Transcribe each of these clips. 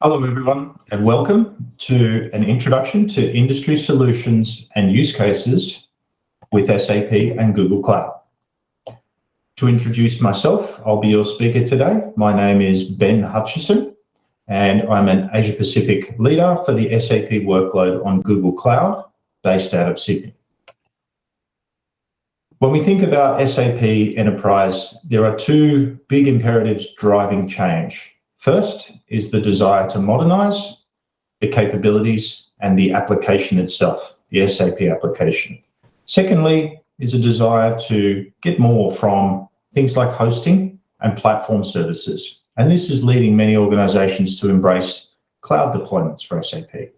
Hello, everyone, and welcome to an introduction to industry solutions and use cases with SAP and Google Cloud. To introduce myself, I'll be your speaker today. My name is Ben Hutchison, and I'm an Asia Pacific leader for the SAP workload on Google Cloud, based out of Sydney. When we think about SAP Enterprise, there are two big imperatives driving change. First is the desire to modernize the capabilities and the application itself, the SAP application. Secondly is a desire to get more from things like hosting and platform services. And this is leading many organizations to embrace cloud deployments for SAP.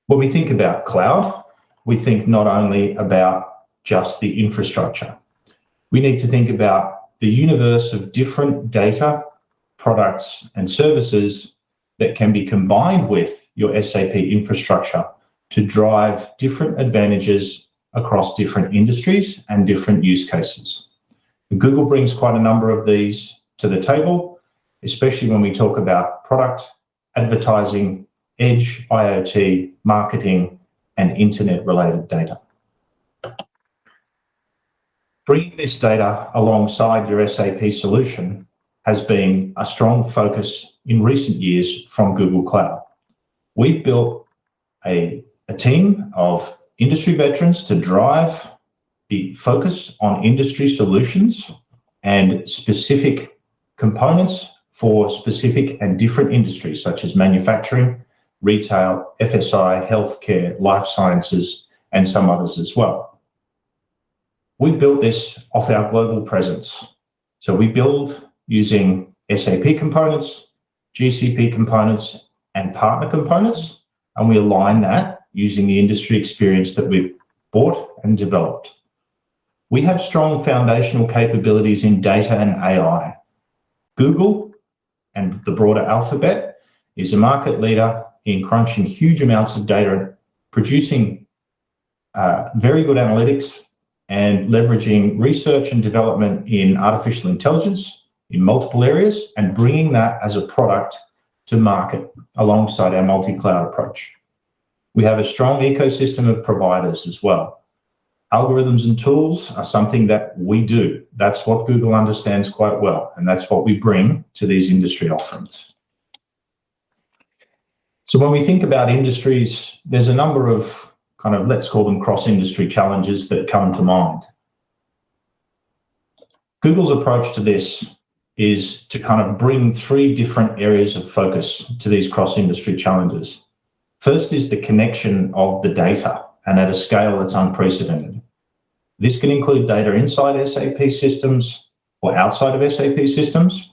When we think about cloud, we think not only about just the infrastructure. We need to think about the universe of different data, products and services that can be combined with your SAP infrastructure to drive different advantages across different industries and different use cases. Google brings quite a number of these to the table, especially when we talk about product, advertising, edge, IoT, marketing, and internet-related data. Bringing this data alongside your SAP solution has been a strong focus in recent years from Google Cloud. We've built a team of industry veterans to drive the focus on industry solutions and specific components for specific and different industries, such as manufacturing, retail, FSI, healthcare, life sciences, and some others as well. We've built this off our global presence. So we build using SAP components, GCP components, and partner components, and we align that using the industry experience that we've bought and developed. We have strong foundational capabilities in data and AI. Google and the broader alphabet is a market leader in crunching huge amounts of data, producing very good analytics, and leveraging research and development in artificial intelligence in multiple areas and bringing that as a product to market alongside our multi-cloud approach. We have a strong ecosystem of providers as well. Algorithms and tools are something that we do. That's what Google understands quite well, and that's what we bring to these industry offerings. So when we think about industries, there's a number of let's call them cross-industry challenges that come to mind. Google's approach to this is to bring three different areas of focus to these cross-industry challenges. First is the connection of the data, and at a scale that's unprecedented. This can include data inside SAP systems or outside of SAP systems.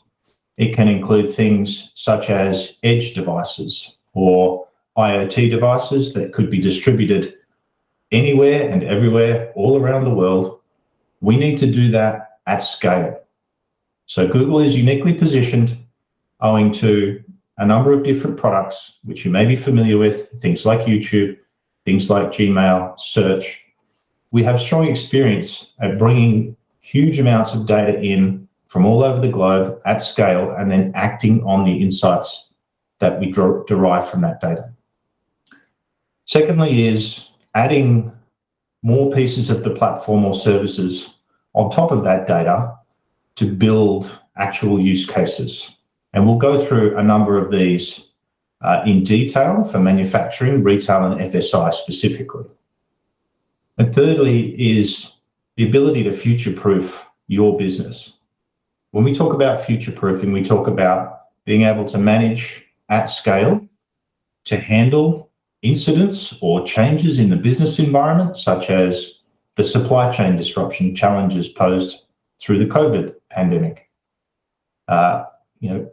It can include things such as edge devices or IoT devices that could be distributed anywhere and everywhere all around the world. We need to do that at scale. So Google is uniquely positioned owing to a number of different products, which you may be familiar with, things like YouTube, things like Gmail, search. We have strong experience at bringing huge amounts of data in from all over the globe at scale and then acting on the insights that we derive from that data. Secondly is adding more pieces of the platform or services on top of that data to build actual use cases. And we'll go through a number of these in detail for manufacturing, retail, and FSI specifically. And thirdly is the ability to future-proof your business. When we talk about future-proofing, we talk about being able to manage at scale, to handle incidents or changes in the business environment, such as the supply chain disruption challenges posed through the COVID pandemic.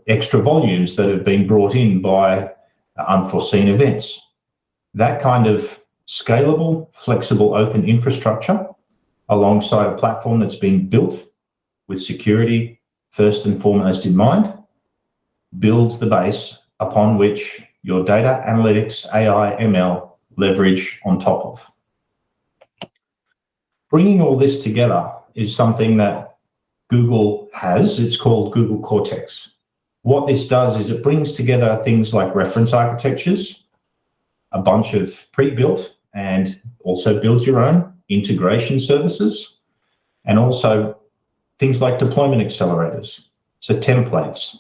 Extra volumes that have been brought in by unforeseen events. That kind of scalable, flexible, open infrastructure alongside a platform that's been built with security first and foremost in mind, builds the base upon which your data analytics, AI, ML leverage on top of. Bringing all this together is something that Google has. It's called Google Cortex. What this does is it brings together things like reference architectures, a bunch of pre-built and also build your own integration services, and also things like deployment accelerators, so templates,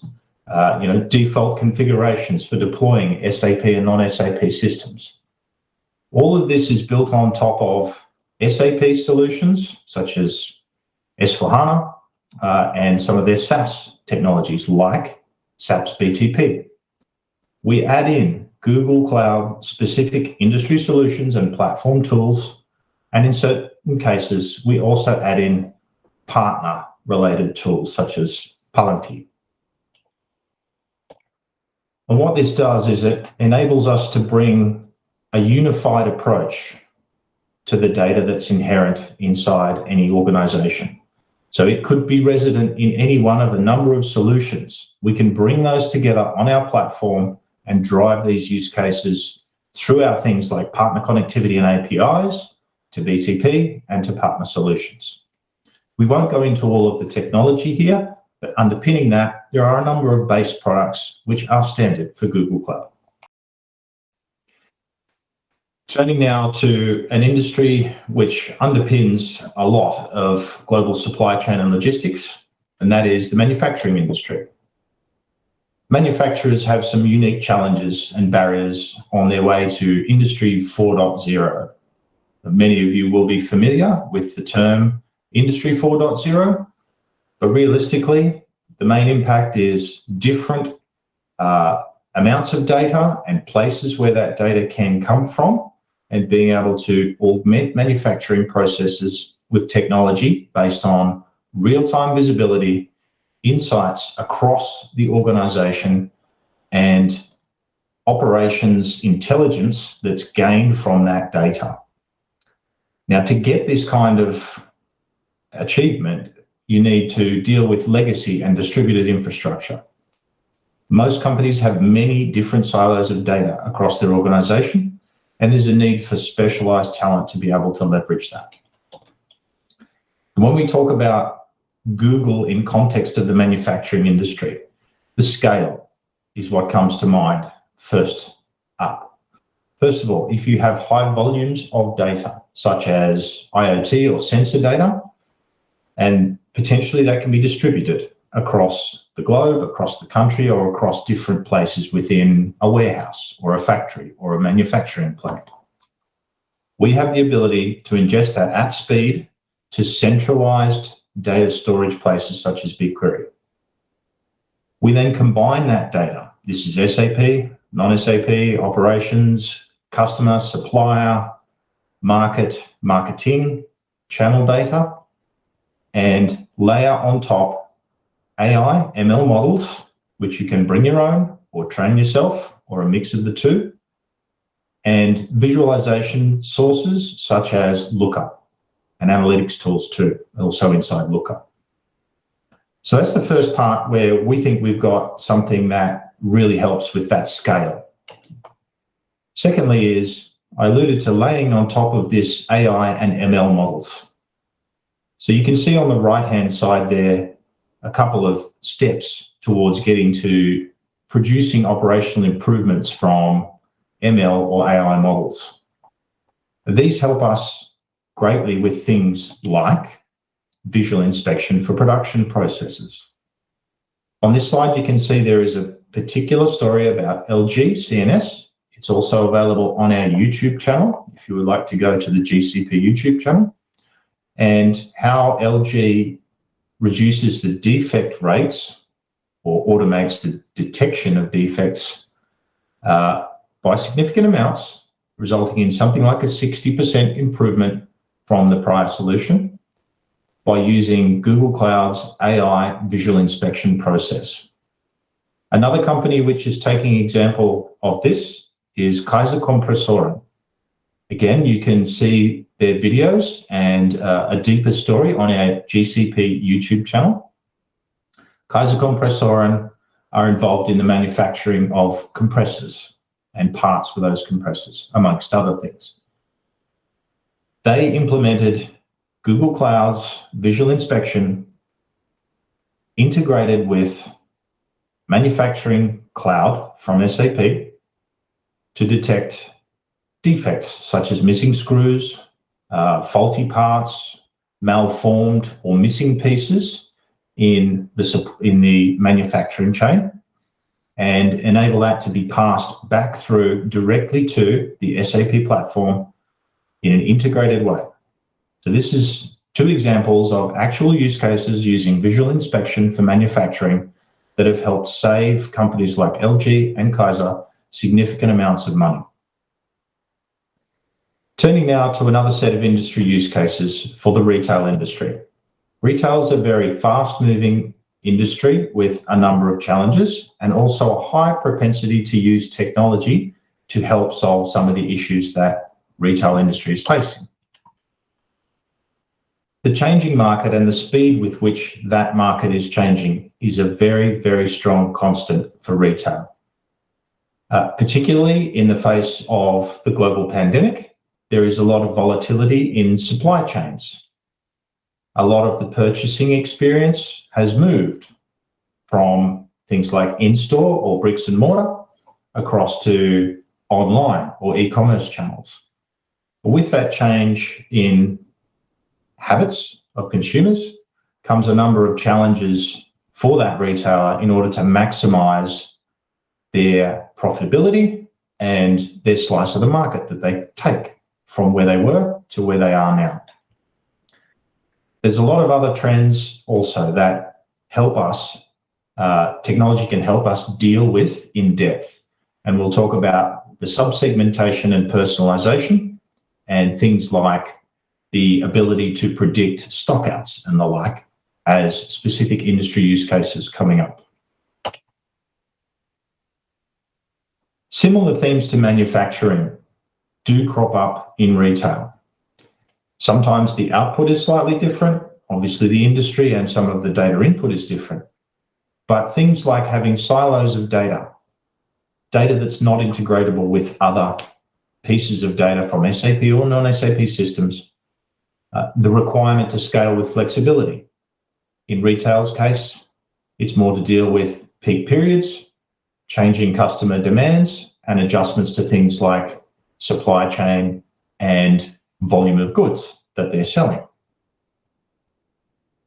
default configurations for deploying SAP and non-SAP systems. All of this is built on top of SAP solutions such as S/4HANA and some of their SaaS technologies like SAP's BTP. We add in Google Cloud specific industry solutions and platform tools, and in certain cases, we also add in partner related tools such as Palantir. And what this does is it enables us to bring a unified approach to the data that's inherent inside any organization. So it could be resident in any one of a number of solutions. We can bring those together on our platform and drive these use cases through our things like partner connectivity and APIs to BTP and to partner solutions. We won't go into all of the technology here, but underpinning that, there are a number of base products which are standard for Google Cloud. Turning now to an industry which underpins a lot of global supply chain and logistics, and that is the manufacturing industry. Manufacturers have some unique challenges and barriers on their way to Industry 4.0. Many of you will be familiar with the term Industry 4.0, but realistically, the main impact is different amounts of data and places where that data can come from, and being able to augment manufacturing processes with technology based on real-time visibility, insights across the organization, and operations intelligence that's gained from that data. Now, to get this kind of achievement, you need to deal with legacy and distributed infrastructure. Most companies have many different silos of data across their organization, and there's a need for specialized talent to be able to leverage that. And when we talk about Google in context of the manufacturing industry, the scale is what comes to mind first up. First of all, if you have high volumes of data, such as IoT or sensor data, and potentially that can be distributed across the globe, across the country, or across different places within a warehouse or a factory or a manufacturing plant. We have the ability to ingest that at speed to centralized data storage places such as BigQuery. We then combine that data. This is SAP, non-SAP, operations, customer, supplier, market, marketing, channel data, and layer on top AI, ML models, which you can bring your own or train yourself or a mix of the two, and visualization sources such as Looker and analytics tools too, also inside Looker. So that's the first part where we think we've got something that really helps with that scale. Secondly is, I alluded to laying on top of this AI and ML models. So you can see on the right-hand side there a couple of steps towards getting to producing operational improvements from ML or AI models. These help us greatly with things like visual inspection for production processes. On this slide, you can see there is a particular story about LG CNS. It's also available on our YouTube channel, if you would like to go to the GCP YouTube channel, and how LG reduces the defect rates or automates the detection of defects by significant amounts, resulting in something like a 60% improvement from the prior solution by using Google Cloud's AI visual inspection process. Another company which is taking example of this is Kaiser Compressor. Again, you can see their videos and a deeper story on our GCP YouTube channel. Kaiser Compressor are involved in the manufacturing of compressors and parts for those compressors, amongst other things. They implemented Google Cloud's visual inspection integrated with Manufacturing Cloud from SAP to detect defects such as missing screws, faulty parts, malformed or missing pieces in the manufacturing chain, and enable that to be passed back through directly to the SAP platform in an integrated way. So this is 2 examples of actual use cases using visual inspection for manufacturing that have helped save companies like LG and Kaiser significant amounts of money. Turning now to another set of industry use cases for the retail industry. Retail is a very fast-moving industry with a number of challenges and also a high propensity to use technology to help solve some of the issues that retail industry is facing. The changing market and the speed with which that market is changing is a very, very strong constant for retail. Particularly in the face of the global pandemic, there is a lot of volatility in supply chains. A lot of the purchasing experience has moved from things like in-store or bricks and mortar across to online or e-commerce channels. With that change in habits of consumers comes a number of challenges for that retailer in order to maximize their profitability and their slice of the market that they take from where they were to where they are now. There's a lot of other trends also that help us, technology can help us deal with in depth. And we'll talk about the sub-segmentation and personalization and things like the ability to predict stockouts and the like as specific industry use cases coming up. Similar themes to manufacturing do crop up in retail. Sometimes the output is slightly different. Obviously, the industry and some of the data input is different. But things like having silos of data that's not integratable with other pieces of data from SAP or non-SAP systems, the requirement to scale with flexibility. In retail's case, it's more to deal with peak periods, changing customer demands, and adjustments to things like supply chain and volume of goods that they're selling.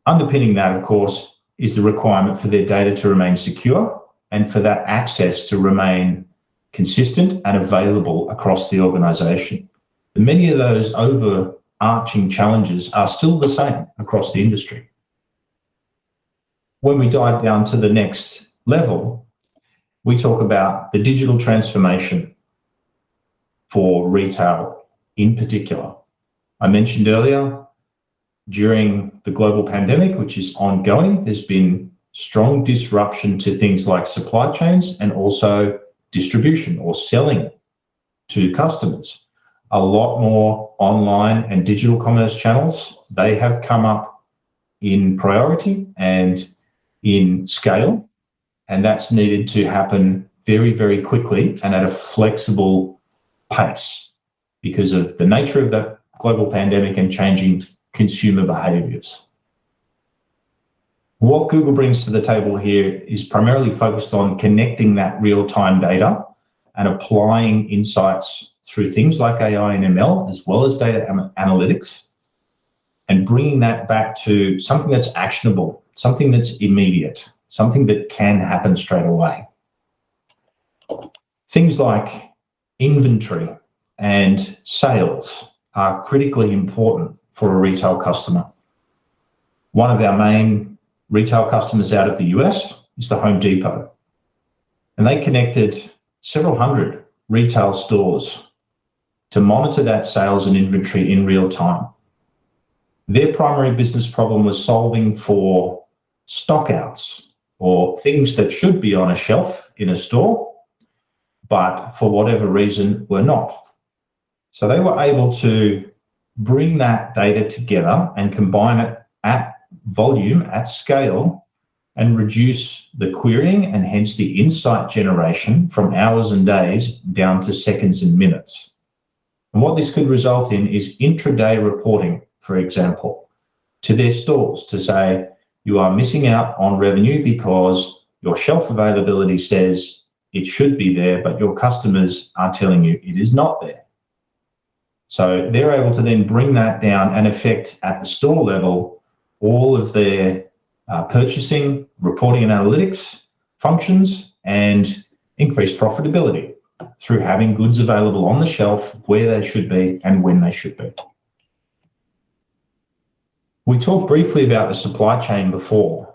Underpinning that, of course, is the requirement for their data to remain secure and for that access to remain consistent and available across the organization. And many of those overarching challenges are still the same across the industry. When we dive down to the next level, we talk about the digital transformation for retail in particular. I mentioned earlier, during the global pandemic, which is ongoing, there's been strong disruption to things like supply chains and also distribution or selling to customers. A lot more online and digital commerce channels, they have come up in priority and in scale, and that's needed to happen very, very quickly and at a flexible pace because of the nature of the global pandemic and changing consumer behaviors. What Google brings to the table here is primarily focused on connecting that real-time data and applying insights through things like AI and ML, as well as data analytics, and bringing that back to something that's actionable, something that's immediate, something that can happen straight away. Things like inventory and sales are critically important for a retail customer. One of our main retail customers out of the US is the Home Depot, and they connected several hundred retail stores to monitor that sales and inventory in real time. Their primary business problem was solving for stockouts or things that should be on a shelf in a store, but for whatever reason were not. So they were able to bring that data together and combine it at volume, at scale, and reduce the querying and hence the insight generation from hours and days down to seconds and minutes. And what this could result in is intraday reporting, for example, to their stores to say, you are missing out on revenue because Your shelf availability says it should be there, but your customers are telling you it is not there. So they're able to then bring that down and affect at the store level all of their purchasing, reporting and analytics functions, and increase profitability through having goods available on the shelf where they should be and when they should be. We talked briefly about the supply chain before.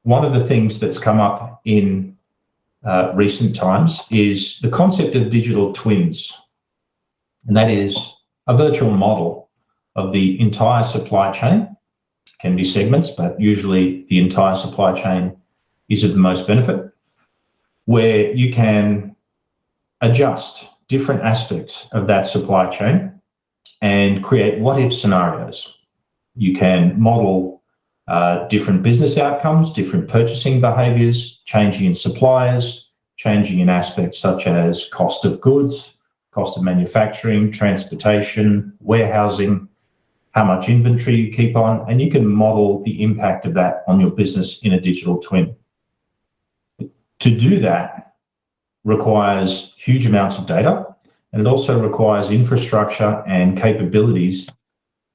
One of the things that's come up in recent times is the concept of digital twins, and that is a virtual model of the entire supply chain. Can be segments, but usually the entire supply chain is of the most benefit, where you can adjust different aspects of that supply chain and create what-if scenarios. You can model different business outcomes, different purchasing behaviors, changing in suppliers, changing in aspects such as cost of goods, cost of manufacturing, transportation, warehousing, how much inventory you keep on, and you can model the impact of that on your business in a digital twin. To do that requires huge amounts of data, and it also requires infrastructure and capabilities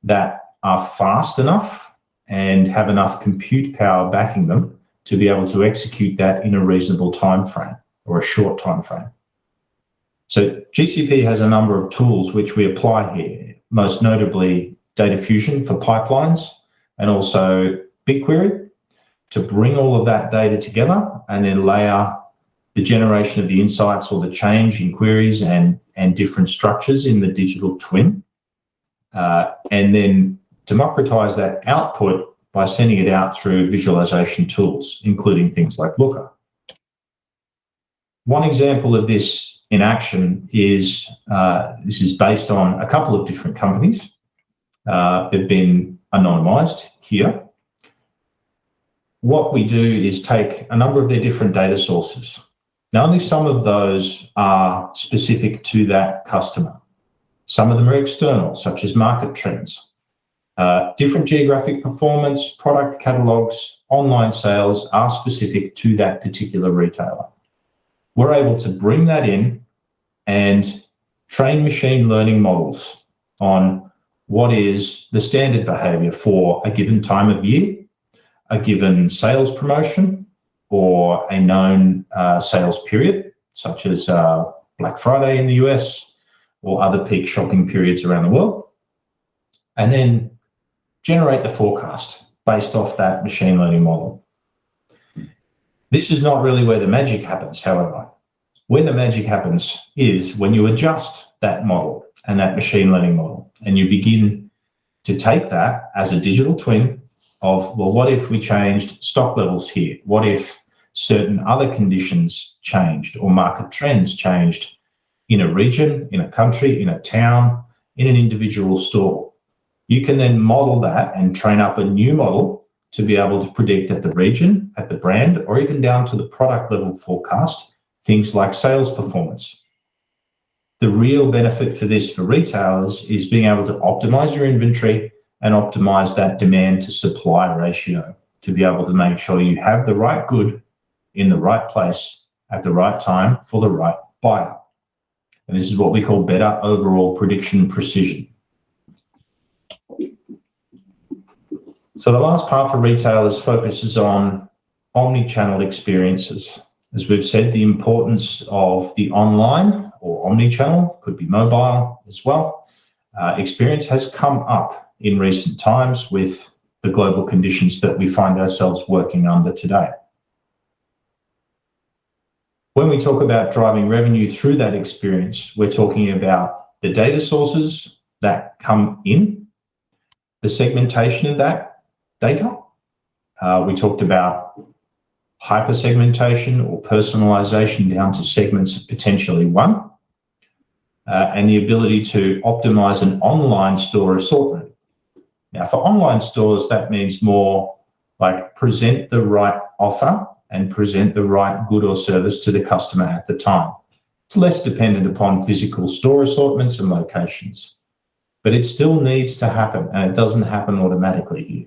that are fast enough and have enough compute power backing them to be able to execute that in a reasonable time frame or a short time frame. So GCP has a number of tools which we apply here, most notably data fusion for pipelines and also BigQuery to bring all of that data together and then layer the generation of the insights or the change in queries and different structures in the digital twin, and then democratize that output by sending it out through visualization tools, including things like Looker. One example of this in action is, this is based on a couple of different companies. They've been anonymized here. What we do is take a number of their different data sources. Now, only some of those are specific to that customer. Some of them are external, such as market trends. Different geographic performance, product catalogs, online sales are specific to that particular retailer. We're able to bring that in and train machine learning models on what is the standard behavior for a given time of year, a given sales promotion, or a known sales period, such as Black Friday in the US or other peak shopping periods around the world, and then generate the forecast based off that machine learning model. This is not really where the magic happens, however. Where the magic happens is when you adjust that model and that machine learning model, and you begin to take that as a digital twin of, well, what if we changed stock levels here? What if certain other conditions changed or market trends changed in a region, in a country, in a town, in an individual store? You can then model that and train up a new model to be able to predict at the region, at the brand, or even down to the product level forecast, things like sales performance. The real benefit for this for retailers is being able to optimize your inventory and optimize that demand to supply ratio to be able to make sure you have the right good in the right place at the right time for the right buyer. And this is what we call better overall prediction precision. So the last part for retailers focuses on omni-channel experiences. As we've said, the importance of the online or omni-channel, could be mobile as well, experience has come up in recent times with the global conditions that we find ourselves working under today. When we talk about driving revenue through that experience, we're talking about the data sources that come in, the segmentation of that data. We talked about hyper-segmentation or personalization down to segments of potentially one, and the ability to optimize an online store assortment. Now, for online stores, that means more like present the right offer and present the right good or service to the customer at the time. It's less dependent upon physical store assortments and locations, but it still needs to happen, and it doesn't happen automatically here.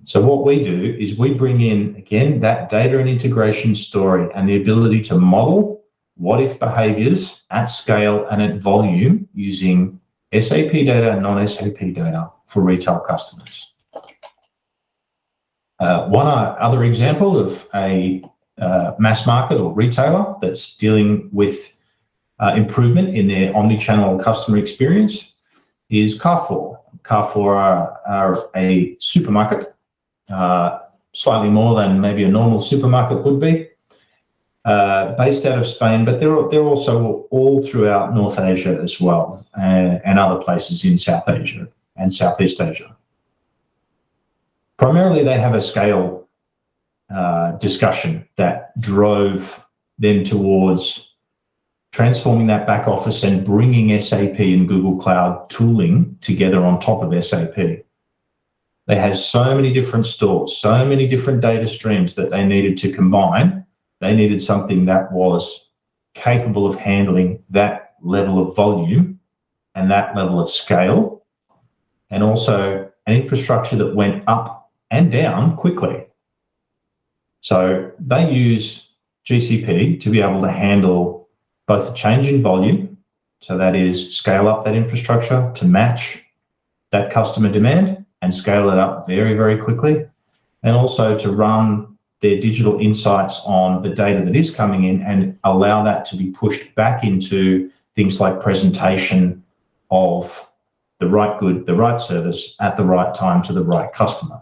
So what we do is we bring in, again, that data and integration story and the ability to model what-if behaviors at scale and at volume using SAP data and non-SAP data for retail customers. One other example of a mass market or retailer that's dealing with improvement in their omni-channel customer experience is Carrefour. Carrefour are a supermarket, slightly more than maybe a normal supermarket would be, based out of Spain, but they're also all throughout North Asia as well, and other places in South Asia and Southeast Asia. Primarily, they have a scale discussion that drove them towards transforming that back office and bringing SAP and Google Cloud tooling together on top of SAP. They had so many different stores, so many different data streams that they needed to combine. They needed something that was capable of handling that level of volume and that level of scale, and also an infrastructure that went up and down quickly. So they use GCP to be able to handle both the change in volume, so that is scale up that infrastructure to match that customer demand and scale it up very, very quickly, and also to run their digital insights on the data that is coming in and allow that to be pushed back into things like presentation of the right good, the right service at the right time to the right customer.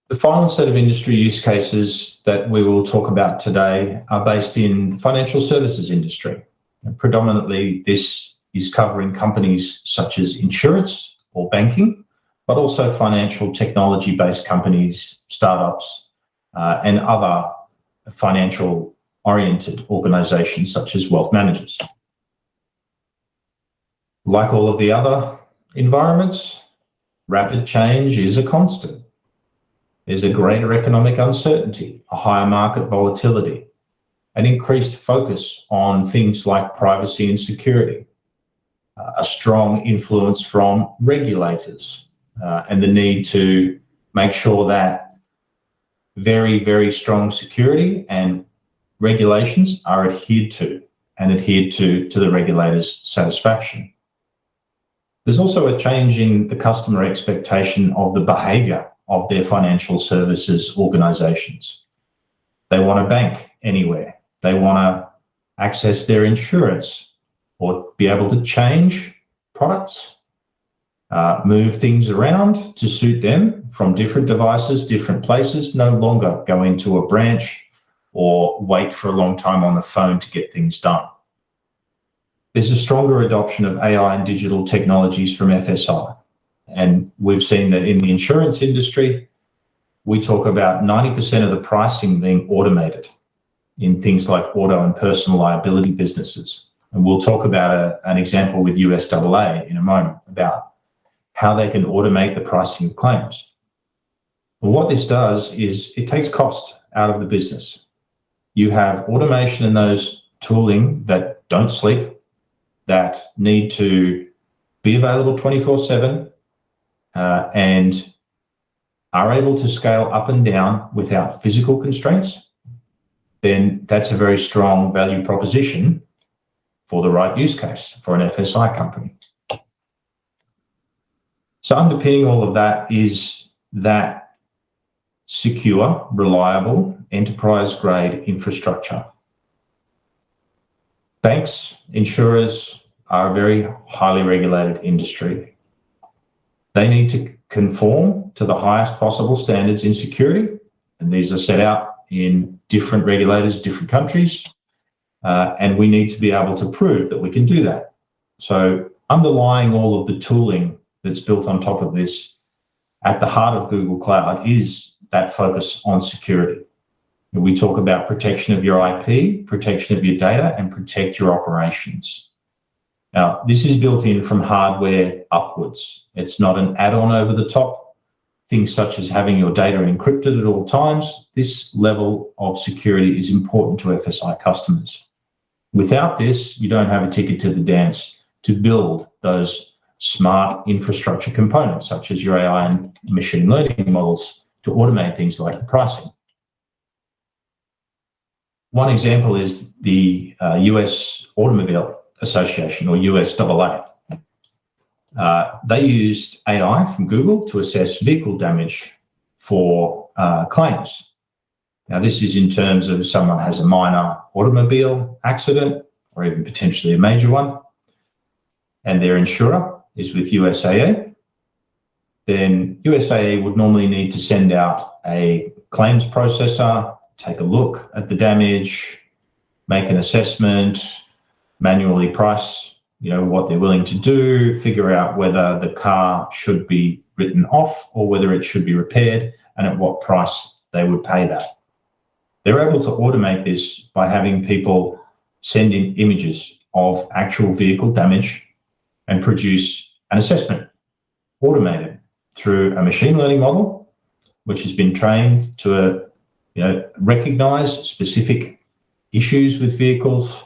The final set of industry use cases that we will talk about today are based in the financial services industry. And predominantly, this is covering companies such as insurance or banking, but also financial technology-based companies, startups, and other financial-oriented organizations such as wealth managers. Like all of the other environments, rapid change is a constant. There's a greater economic uncertainty, a higher market volatility, an increased focus on things like privacy and security, a strong influence from regulators, and the need to make sure that very, very strong security and regulations are adhered to the regulators' satisfaction. There's also a change in the customer expectation of the behavior of their financial services organizations. They want to bank anywhere. They want to access their insurance or be able to change products, move things around to suit them from different devices, different places, no longer go into a branch or wait for a long time on the phone to get things done. There's a stronger adoption of AI and digital technologies from FSI. And we've seen that in the insurance industry, we talk about 90% of the pricing being automated in things like auto and personal liability businesses. And we'll talk about an example with USAA in a moment about how they can automate the pricing of claims. But what this does is it takes cost out of the business. You have automation in those tooling that don't sleep, that need to be available 24/7, and are able to scale up and down without physical constraints, then that's a very strong value proposition for the right use case for an FSI company. So underpinning all of that is that secure, reliable, enterprise-grade infrastructure. Banks, insurers are a very highly regulated industry. They need to conform to the highest possible standards in security, and these are set out in different regulators, different countries, and we need to be able to prove that we can do that. So underlying all of the tooling that's built on top of this, at the heart of Google Cloud, is that focus on security. We talk about protection of your IP, protection of your data, and protect your operations. Now, this is built in from hardware upwards. It's not an add-on over the top. Things such as having your data encrypted at all times. This level of security is important to FSI customers. Without this, you don't have a ticket to the dance to build those smart infrastructure components, such as your AI and machine learning models, to automate things like the pricing. One example is the US Automobile Association, or USAA. They used AI from Google to assess vehicle damage for claims. Now, this is in terms of if someone has a minor automobile accident or even potentially a major one, and their insurer is with USAA, then USAA would normally need to send out a claims processor, take a look at the damage, make an assessment, manually price, what they're willing to do, figure out whether the car should be written off or whether it should be repaired, and at what price they would pay that. They're able to automate this by having people send in images of actual vehicle damage and produce an assessment, automated through a machine learning model, which has been trained to recognize specific issues with vehicles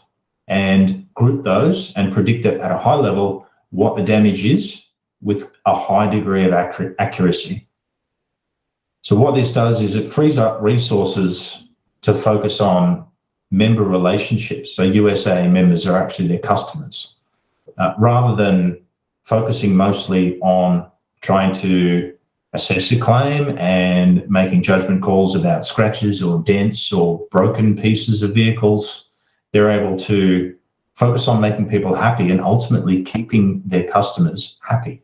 and group those and predict it at a high level what the damage is with a high degree of accuracy. So what this does is it frees up resources to focus on member relationships. So USA members are actually their customers, rather than focusing mostly on trying to assess a claim and making judgment calls about scratches or dents or broken pieces of vehicles. They're able to focus on making people happy and ultimately keeping their customers happy.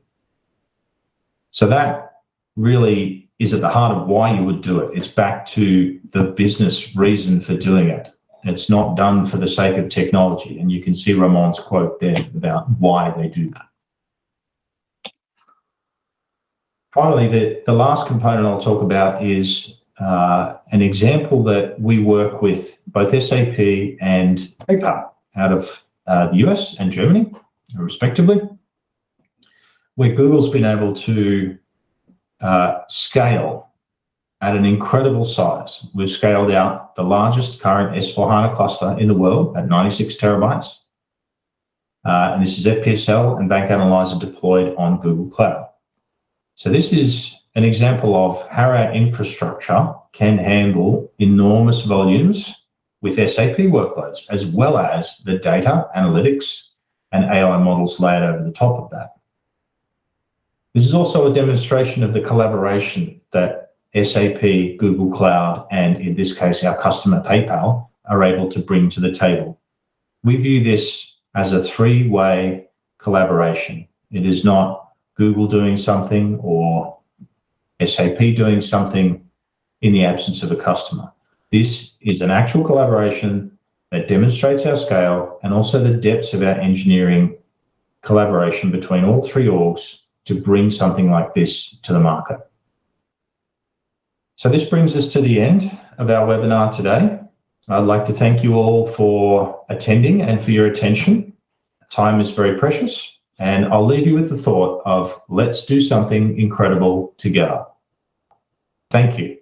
So that really is at the heart of why you would do it. It's back to the business reason for doing it. It's not done for the sake of technology. And you can see Ramon's quote there about why they do that. Finally, the last component I'll talk about is an example that we work with both SAP and APAC out of the US and Germany, respectively, where Google's been able to scale at an incredible size. We've scaled out the largest current S4HANA cluster in the world at 96 terabytes. And this is FPSL and Bank Analyzer deployed on Google Cloud. So this is an example of how our infrastructure can handle enormous volumes with SAP workloads, as well as the data, analytics, and AI models laid over the top of that. This is also a demonstration of the collaboration that SAP, Google Cloud, and in this case, our customer PayPal are able to bring to the table. We view this as a three-way collaboration. It is not Google doing something or SAP doing something in the absence of a customer. This is an actual collaboration that demonstrates our scale and also the depths of our engineering collaboration between all three orgs to bring something like this to the market. So this brings us to the end of our webinar today. I'd like to thank you all for attending and for your attention. Time is very precious. And I'll leave you with the thought of let's do something incredible together. Thank you.